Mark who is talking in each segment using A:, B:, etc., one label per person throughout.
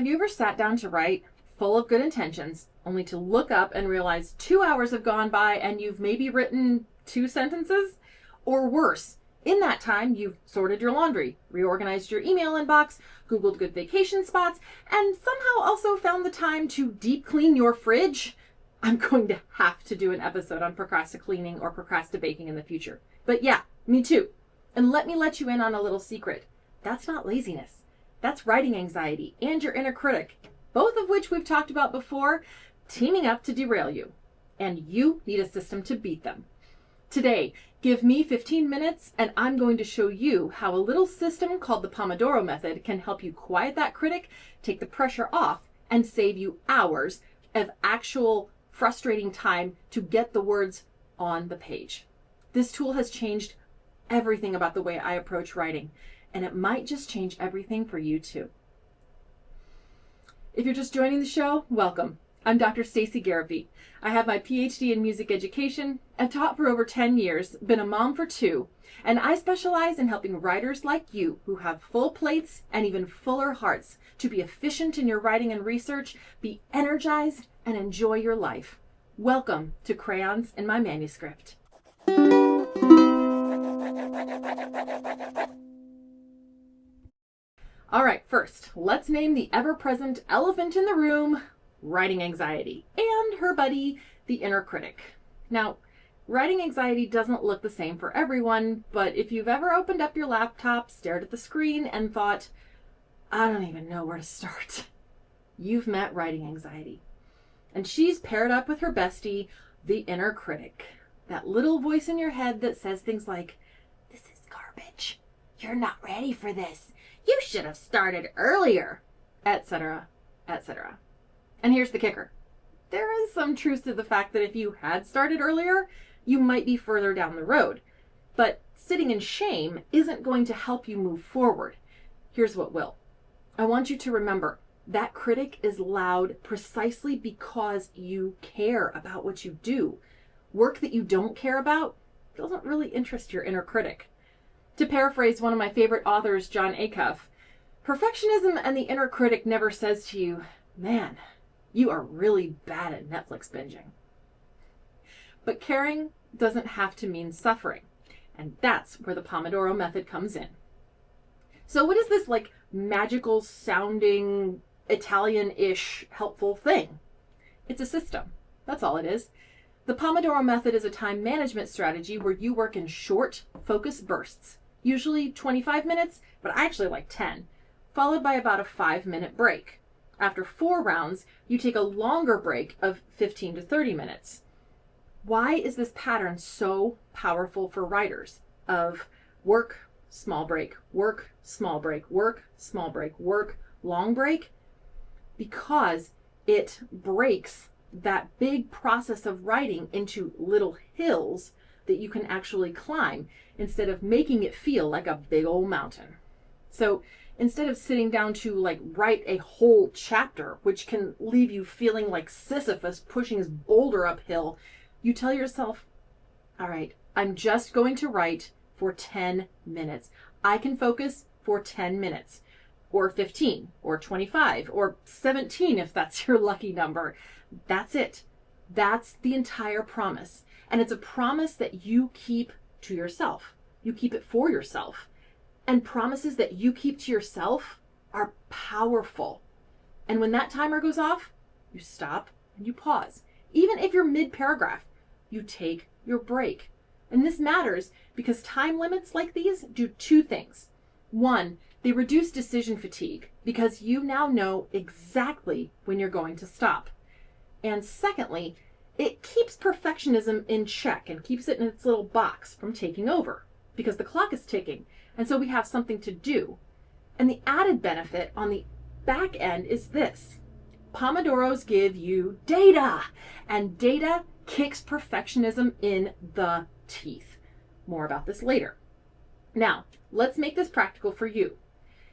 A: Have you ever sat down to write, full of good intentions, only to look up and realize 2 hours have gone by and you've maybe written 2 sentences? Or worse, in that time, you've sorted your laundry, reorganized your email inbox, Googled good vacation spots, and somehow also found the time to deep clean your fridge? I'm going to have to do an episode on procrastinating or procrastinating in the future. But yeah, me too. And let me let you in on a little secret. That's not laziness. That's writing anxiety and your inner critic, both of which we've talked about before, teaming up to derail you. And you need a system to beat them. Today, give me 15 minutes and I'm going to show you how a little system called the Pomodoro Method can help you quiet that critic, take the pressure off, and save you hours of actual frustrating time to get the words on the page. This tool has changed everything about the way I approach writing, and it might just change everything for you too. If you're just joining the show, welcome. I'm Dr. Stacey Garrepy. I have my PhD in music education. I've taught for over 10 years, been a mom for 2, and I specialize in helping writers like you who have full plates and even fuller hearts to be efficient in your writing and research, be energized, and enjoy your life. Welcome to Crayons and My Manuscript. All right, first, let's name the ever-present elephant in the room, writing anxiety, and her buddy, the inner critic. Now, writing anxiety doesn't look the same for everyone, but if you've ever opened up your laptop, stared at the screen, and thought, I don't even know where to start, you've met writing anxiety. And she's paired up with her bestie, the inner critic, that little voice in your head that says things like, this is garbage, you're not ready for this, you should have started earlier, etc., etc. And here's the kicker. There is some truth to the fact that if you had started earlier, you might be further down the road. But sitting in shame isn't going to help you move forward. Here's what will. I want you to remember that critic is loud precisely because you care about what you do. Work that you don't care about doesn't really interest your inner critic. To paraphrase one of my favorite authors, Jon Acuff, perfectionism and the inner critic never says to you, man, you are really bad at Netflix binging. But caring doesn't have to mean suffering. And that's where the Pomodoro Method comes in. So what is this magical sounding Italian-ish helpful thing? It's a system. That's all it is. The Pomodoro Method is a time management strategy where you work in short, focused bursts, usually 25 minutes, but I actually like 10, followed by about a 5-minute break. After 4 rounds, you take a longer break of 15 to 30 minutes. Why is this pattern so powerful for writers of work, small break, work, small break, work, small break, work, long break? Because it breaks that big process of writing into little hills that you can actually climb instead of making it feel like a big old mountain. So instead of sitting down to write a whole chapter, which can leave you feeling like Sisyphus pushing his boulder uphill, you tell yourself, all right, I'm just going to write for 10 minutes. I can focus for 10 minutes, or 15, or 25, or 17 if that's your lucky number. That's it. That's the entire promise. And it's a promise that you keep to yourself. You keep it for yourself. And promises that you keep to yourself are powerful. And when that timer goes off, you stop and you pause. Even if you're mid-paragraph, you take your break. And this matters because time limits like these do 2 things. 1, they reduce decision fatigue because you now know exactly when you're going to stop. And secondly, it keeps perfectionism in check and keeps it in its little box from taking over because the clock is ticking. And so we have something to do. And the added benefit on the back end is this. Pomodoros give you data, and data kicks perfectionism in the teeth. More about this later. Now, let's make this practical for you.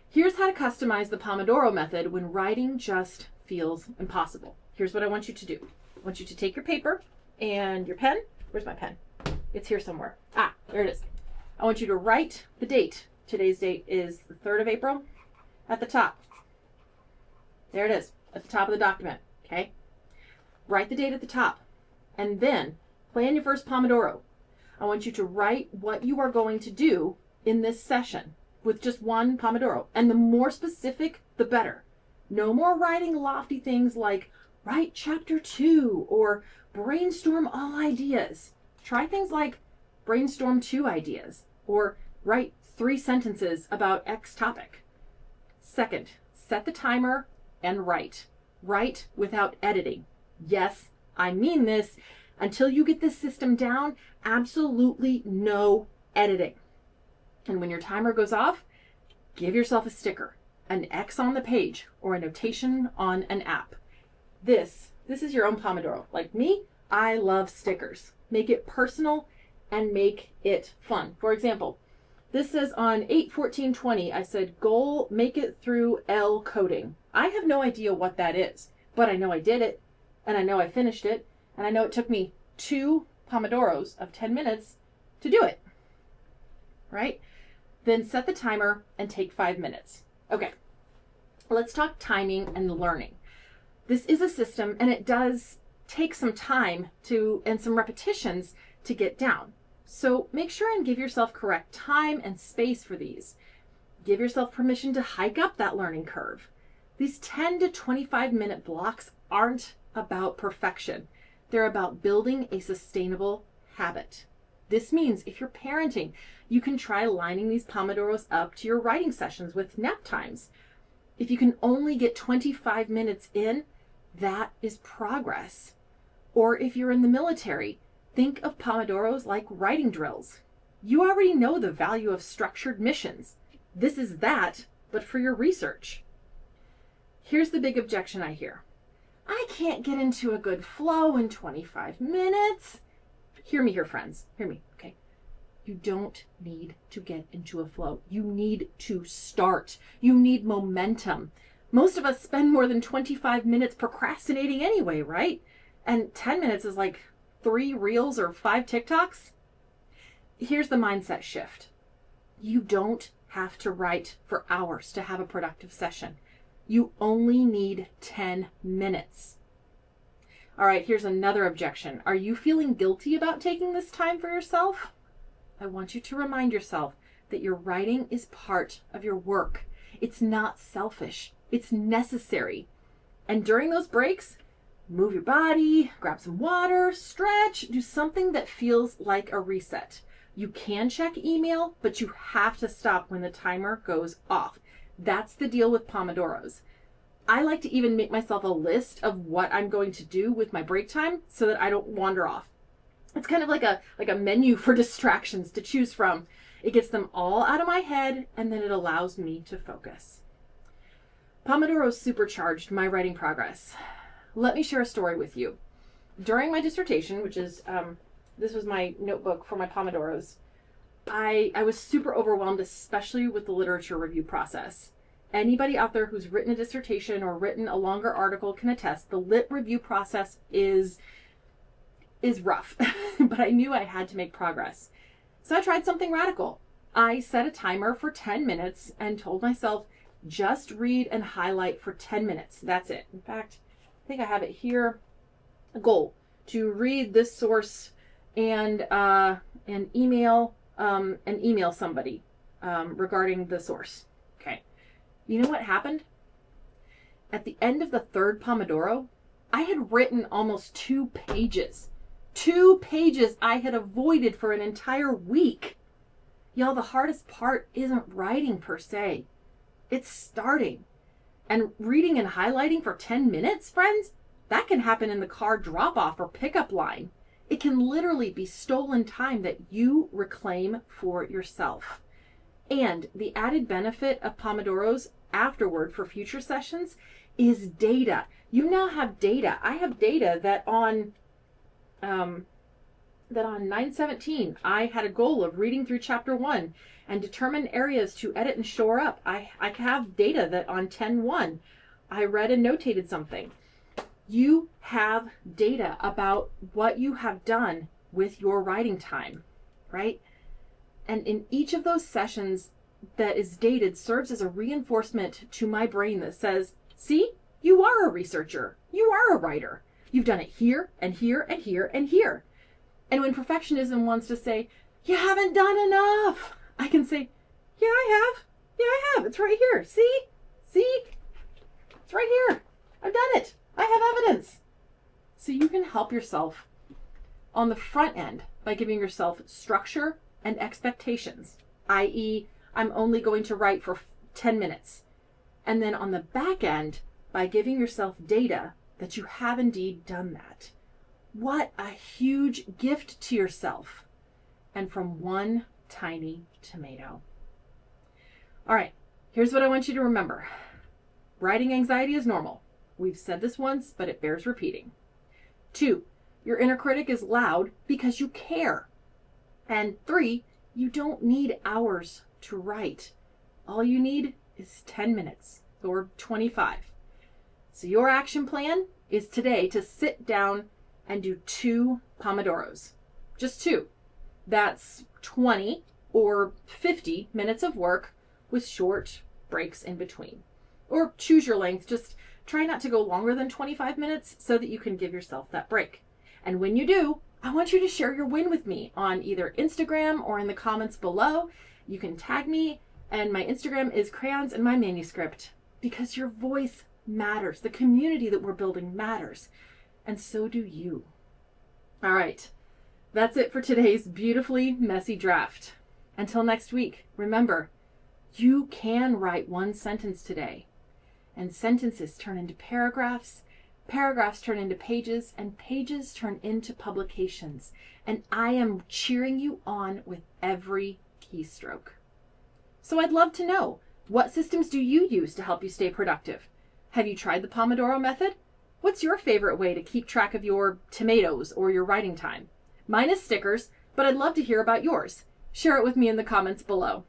A: Here's how to customize the Pomodoro Method when writing just feels impossible. Here's what I want you to do. I want you to take your paper and your pen. Where's my pen? It's here somewhere. Ah, there it is. I want you to write the date. Today's date is the 3rd of April at the top. There it is at the top of the document. Okay. Write the date at the top and then plan your first Pomodoro. I want you to write what you are going to do in this session with just one Pomodoro. And the more specific, the better. No more writing lofty things like write chapter 2 or brainstorm all ideas. Try things like brainstorm 2 ideas or write 3 sentences about X topic. Second, set the timer and write. Write without editing. Yes, I mean this. Until you get this system down, absolutely no editing. And when your timer goes off, give yourself a sticker, an X on the page, or a notation on an app. This is your own Pomodoro. Like me, I love stickers. Make it personal and make it fun. For example, this says on 8/14/20, I said, goal, make it through L coding. I have no idea what that is, but I know I did it, and I know I finished it, and I know it took me 2 Pomodoros of 10 minutes to do it, right? Then set the timer and take 5 minutes. Okay, let's talk timing and learning. This is a system, and it does take some time and some repetitions to get down. So make sure and give yourself correct time and space for these. Give yourself permission to hike up that learning curve. These 10 to 25 minute blocks aren't about perfection. They're about building a sustainable habit. This means if you're parenting, you can try lining these Pomodoros up to your writing sessions with nap times. If you can only get 25 minutes in, that is progress. Or if you're in the military, think of Pomodoros like writing drills. You already know the value of structured missions. This is that, but for your research. Here's the big objection I hear. I can't get into a good flow in 25 minutes. Hear me here, friends. Hear me, okay? You don't need to get into a flow. You need to start. You need momentum. Most of us spend more than 25 minutes procrastinating anyway, right? And 10 minutes is like 3 reels or 5 TikToks. Here's the mindset shift. You don't have to write for hours to have a productive session. You only need 10 minutes. All right, here's another objection. Are you feeling guilty about taking this time for yourself? I want you to remind yourself that your writing is part of your work. It's not selfish. It's necessary. And during those breaks, move your body, grab some water, stretch, do something that feels like a reset. You can check email, but you have to stop when the timer goes off. That's the deal with Pomodoros. I like to even make myself a list of what I'm going to do with my break time so that I don't wander off. It's kind of like a menu for distractions to choose from. It gets them all out of my head, and then it allows me to focus. Pomodoros supercharged my writing progress. Let me share a story with you. During my dissertation, which is, this was my notebook for my Pomodoros, I was super overwhelmed, especially with the literature review process. Anybody out there who's written a dissertation or written a longer article can attest the lit review process is rough, but I knew I had to make progress. So I tried something radical. I set a timer for 10 minutes and told myself, just read and highlight for 10 minutes. That's it. In fact, I think I have it here. A goal to read this source and email somebody regarding the source. Okay. You know what happened? At the end of the 3rd Pomodoro, I had written almost 2 pages. 2 pages I had avoided for an entire week. Y'all, the hardest part isn't writing per se. It's starting. And reading and highlighting for 10 minutes, friends, that can happen in the car drop-off or pickup line. It can literally be stolen time that you reclaim for yourself. And the added benefit of Pomodoros afterward for future sessions is data. You now have data. I have data that on 9/17, I had a goal of reading through chapter 1 and determine areas to edit and shore up. I have data that on 10/1, I read and notated something. You have data about what you have done with your writing time, right? And in each of those sessions that is dated serves as a reinforcement to my brain that says, see, You are a researcher. You are a writer. You've done it here and here and here and here. And when perfectionism wants to say, you haven't done enough, I can say, yeah, I have. Yeah, I have. It's right here. See? See? It's right here. I've done it. I have evidence. So you can help yourself on the front end by giving yourself structure and expectations, i.e., I'm only going to write for 10 minutes. And then on the back end, by giving yourself data that you have indeed done that. What a huge gift to yourself. And from one tiny tomato. All right, here's what I want you to remember. Writing anxiety is normal. We've said this once, but it bears repeating. 2, your inner critic is loud because you care. And 3, you don't need hours to write. All you need is 10 minutes or 25. So your action plan is today to sit down and do 2 Pomodoros. Just 2. That's 20 or 50 minutes of work with short breaks in between. Or choose your length. Just try not to go longer than 25 minutes so that you can give yourself that break. And when you do, I want you to share your win with me on either Instagram or in the comments below. You can tag me, and my Instagram is Crayons and My Manuscript, because your voice matters. The community that we're building matters. And so do you. All right. That's it for today's beautifully messy draft. Until next week, remember, you can write 1 sentence today. And sentences turn into paragraphs, paragraphs turn into pages, and pages turn into publications. And I am cheering you on with every keystroke. So I'd love to know, what systems do you use to help you stay productive? Have you tried the Pomodoro Method? What's your favorite way to keep track of your tomatoes or your writing time? Mine is stickers, but I'd love to hear about yours. Share it with me in the comments below.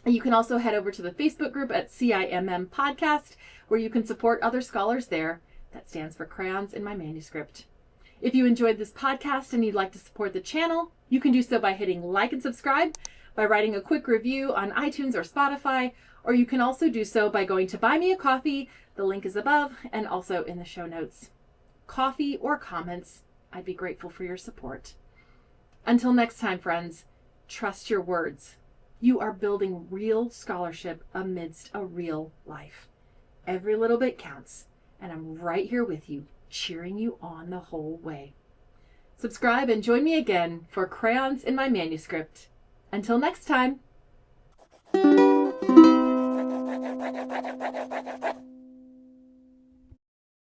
A: You can also head over to the Facebook group at CIMM Podcast, where you can support other scholars there. That stands for Crayons in My Manuscript. If you enjoyed this podcast and you'd like to support the channel, you can do so by hitting like and subscribe, by writing a quick review on iTunes or Spotify, or you can also do so by going to Buy Me a Coffee. The link is above and also in the show notes. Coffee or comments, I'd be grateful for your support. Until next time, friends, trust your words. You are building real scholarship amidst a real life. Every little bit counts, and I'm right here with you, cheering you on the whole way. Subscribe and join me again for Crayons in My Manuscript. Until next time.